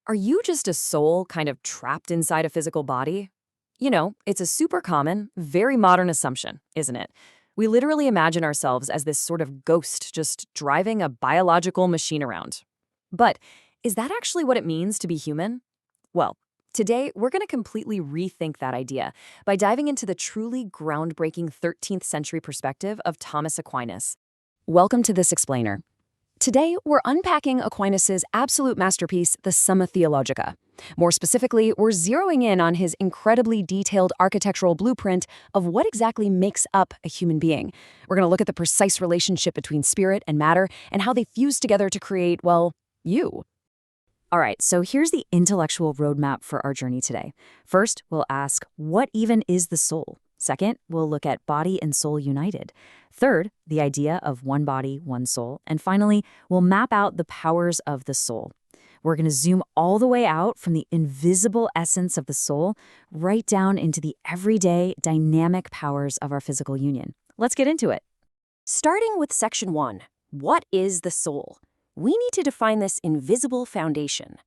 Are you just a soul kind of trapped inside a physical body? It's a super common, very modern assumption, isn't it? We literally imagine ourselves as this sort of ghost just driving a biological machine around. But is that actually what it means to be human? Well, today we're going to completely rethink that idea by diving into the truly groundbreaking 13th century perspective of Thomas Aquinas. Welcome to this explainer. Today, we're unpacking Aquinas' absolute masterpiece, the Summa Theologica. More specifically, we're zeroing in on his incredibly detailed architectural blueprint of what exactly makes up a human being. We're going to look at the precise relationship between spirit and matter and how they fuse together to create, well, you. All right, so here's the intellectual roadmap for our journey today. First, we'll ask, what even is the soul? Second, we'll look at body and soul united. Third, the idea of one body, one soul. And finally, we'll map out the powers of the soul. We're going to zoom all the way out from the invisible essence of the soul right down into the everyday dynamic powers of our physical union. Let's get into it. Starting with section 1, what is the soul? We need to define this invisible foundation.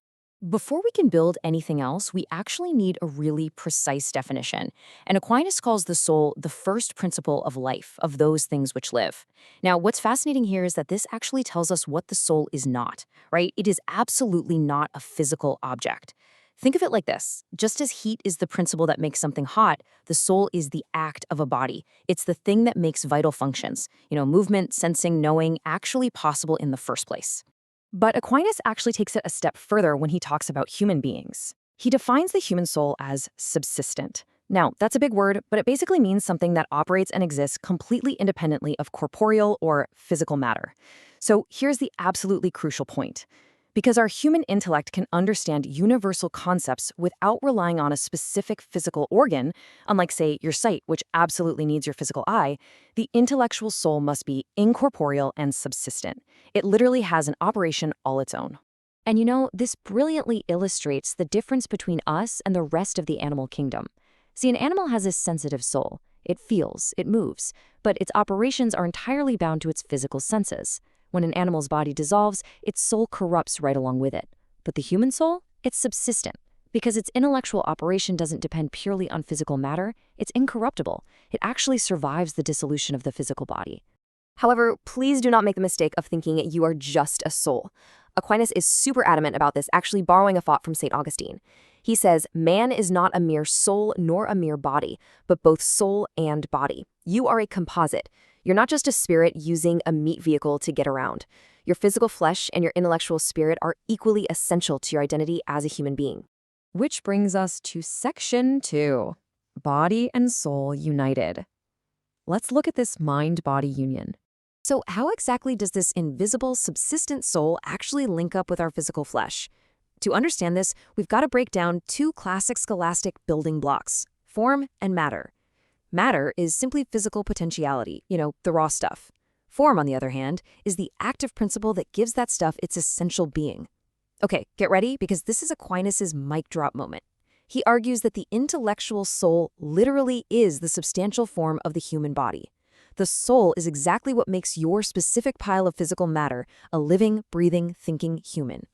Before we can build anything else, we actually need a really precise definition. And Aquinas calls the soul the first principle of life, of those things which live. Now, what's fascinating here is that this actually tells us what the soul is not, right? It is absolutely not a physical object. Think of it like this. Just as heat is the principle that makes something hot, the soul is the act of a body. It's the thing that makes vital functions, movement, sensing, knowing, actually possible in the first place. But Aquinas actually takes it a step further when he talks about human beings. He defines the human soul as subsistent. Now, that's a big word, but it basically means something that operates and exists completely independently of corporeal or physical matter. So here's the absolutely crucial point. Because our human intellect can understand universal concepts without relying on a specific physical organ, unlike, say, your sight, which absolutely needs your physical eye, the intellectual soul must be incorporeal and subsistent. It literally has an operation all its own. And this brilliantly illustrates the difference between us and the rest of the animal kingdom. See, an animal has a sensitive soul. It feels, it moves, but its operations are entirely bound to its physical senses. When an animal's body dissolves, its soul corrupts right along with it. But the human soul, it's subsistent. Because its intellectual operation doesn't depend purely on physical matter, it's incorruptible. It actually survives the dissolution of the physical body. However, please do not make the mistake of thinking you are just a soul. Aquinas is super adamant about this, actually borrowing a thought from St. Augustine. He says, man is not a mere soul nor a mere body, but both soul and body. You are a composite. You're not just a spirit using a meat vehicle to get around. Your physical flesh and your intellectual spirit are equally essential to your identity as a human being. Which brings us to section 2, body and soul united. Let's look at this mind-body union. So how exactly does this invisible, subsistent soul actually link up with our physical flesh? To understand this, we've got to break down two classic scholastic building blocks, form and matter. Matter is simply physical potentiality, the raw stuff. Form, on the other hand, is the active principle that gives that stuff its essential being. Okay, get ready, because this is Aquinas' mic drop moment. He argues that the intellectual soul literally is the substantial form of the human body. The soul is exactly what makes your specific pile of physical matter a living, breathing, thinking human.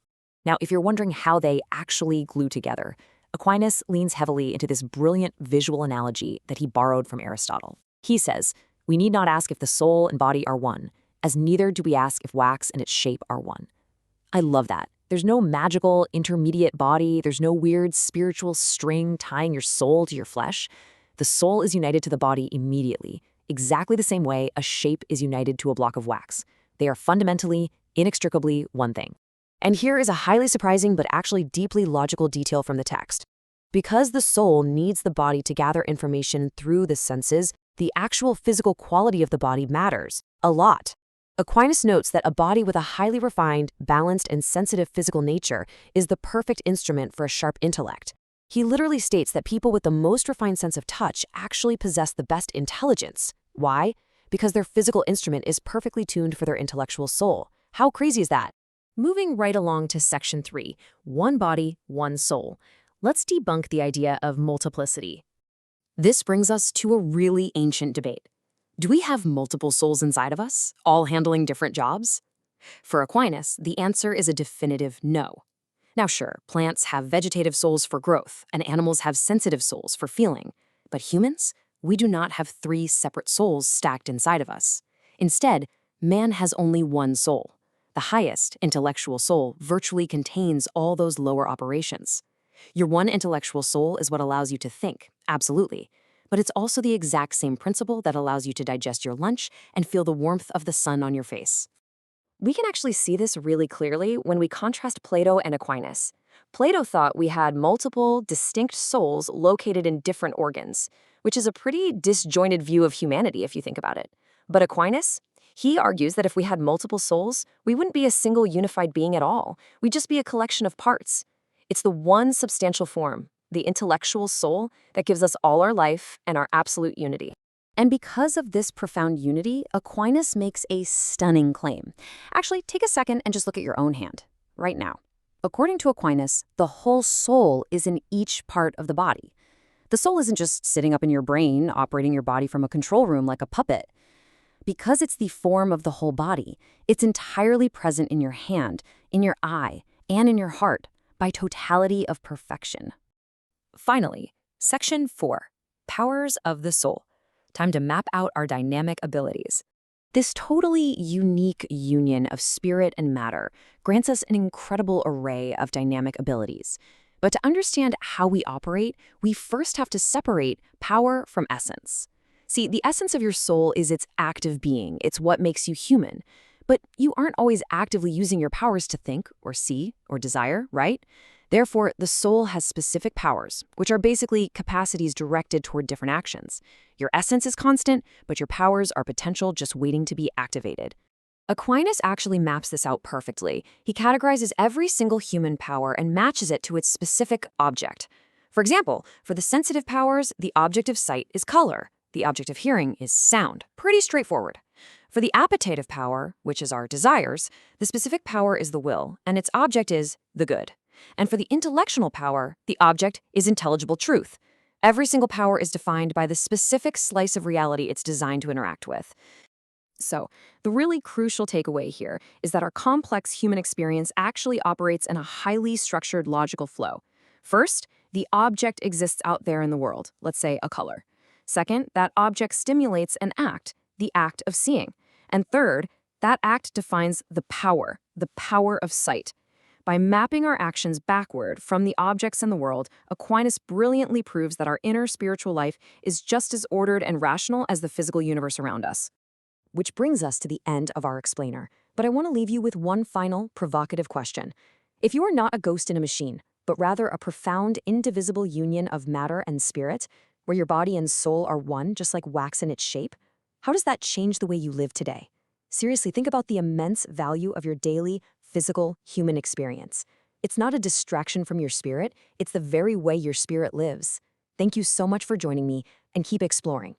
Now, if you're wondering how they actually glue together, Aquinas leans heavily into this brilliant visual analogy that he borrowed from Aristotle. He says, we need not ask if the soul and body are one, as neither do we ask if wax and its shape are one. I love that. There's no magical intermediate body. There's no weird spiritual string tying your soul to your flesh. The soul is united to the body immediately, exactly the same way a shape is united to a block of wax. They are fundamentally, inextricably one thing. And here is a highly surprising but actually deeply logical detail from the text. Because the soul needs the body to gather information through the senses, the actual physical quality of the body matters a lot. Aquinas notes that a body with a highly refined, balanced, and sensitive physical nature is the perfect instrument for a sharp intellect. He literally states that people with the most refined sense of touch actually possess the best intelligence. Why? Because their physical instrument is perfectly tuned for their intellectual soul. How crazy is that? Moving right along to section 3, one body, one soul. Let's debunk the idea of multiplicity. This brings us to a really ancient debate. Do we have multiple souls inside of us, all handling different jobs? For Aquinas, the answer is a definitive no. Now sure, plants have vegetative souls for growth, and animals have sensitive souls for feeling. But humans? We do not have three separate souls stacked inside of us. Instead, man has only one soul. The highest, intellectual soul, virtually contains all those lower operations. Your one intellectual soul is what allows you to think, absolutely. But it's also the exact same principle that allows you to digest your lunch and feel the warmth of the sun on your face. We can actually see this really clearly when we contrast Plato and Aquinas. Plato thought we had multiple, distinct souls located in different organs, which is a pretty disjointed view of humanity if you think about it. But Aquinas? He argues that if we had multiple souls, we wouldn't be a single unified being at all. We'd just be a collection of parts. It's the one substantial form, the intellectual soul, that gives us all our life and our absolute unity. And because of this profound unity, Aquinas makes a stunning claim. Actually, take a second and just look at your own hand, right now. According to Aquinas, the whole soul is in each part of the body. The soul isn't just sitting up in your brain, operating your body from a control room like a puppet. Because it's the form of the whole body, it's entirely present in your hand, in your eye, and in your heart, by totality of perfection. Finally, Section 4, Powers of the Soul. Time to map out our dynamic abilities. This totally unique union of spirit and matter grants us an incredible array of dynamic abilities. But to understand how we operate, we first have to separate power from essence. See, the essence of your soul is its active being. It's what makes you human. But you aren't always actively using your powers to think or see or desire, right? Therefore, the soul has specific powers, which are basically capacities directed toward different actions. Your essence is constant, but your powers are potential just waiting to be activated. Aquinas actually maps this out perfectly. He categorizes every single human power and matches it to its specific object. For example, for the sensitive powers, the object of sight is color. The object of hearing is sound. Pretty straightforward. For the appetitive power, which is our desires, the specific power is the will, and its object is the good. And for the intellectual power, the object is intelligible truth. Every single power is defined by the specific slice of reality it's designed to interact with. So, the really crucial takeaway here is that our complex human experience actually operates in a highly structured logical flow. First, the object exists out there in the world, let's say a color. Second, that object stimulates an act, the act of seeing. And third, that act defines the power of sight. By mapping our actions backward from the objects in the world, Aquinas brilliantly proves that our inner spiritual life is just as ordered and rational as the physical universe around us. Which brings us to the end of our explainer. But I want to leave you with one final, provocative question. If you are not a ghost in a machine, but rather a profound, indivisible union of matter and spirit, where your body and soul are one, just like wax in its shape, how does that change the way you live today? Seriously, think about the immense value of your daily, physical, human experience. It's not a distraction from your spirit, it's the very way your spirit lives. Thank you so much for joining me, and keep exploring.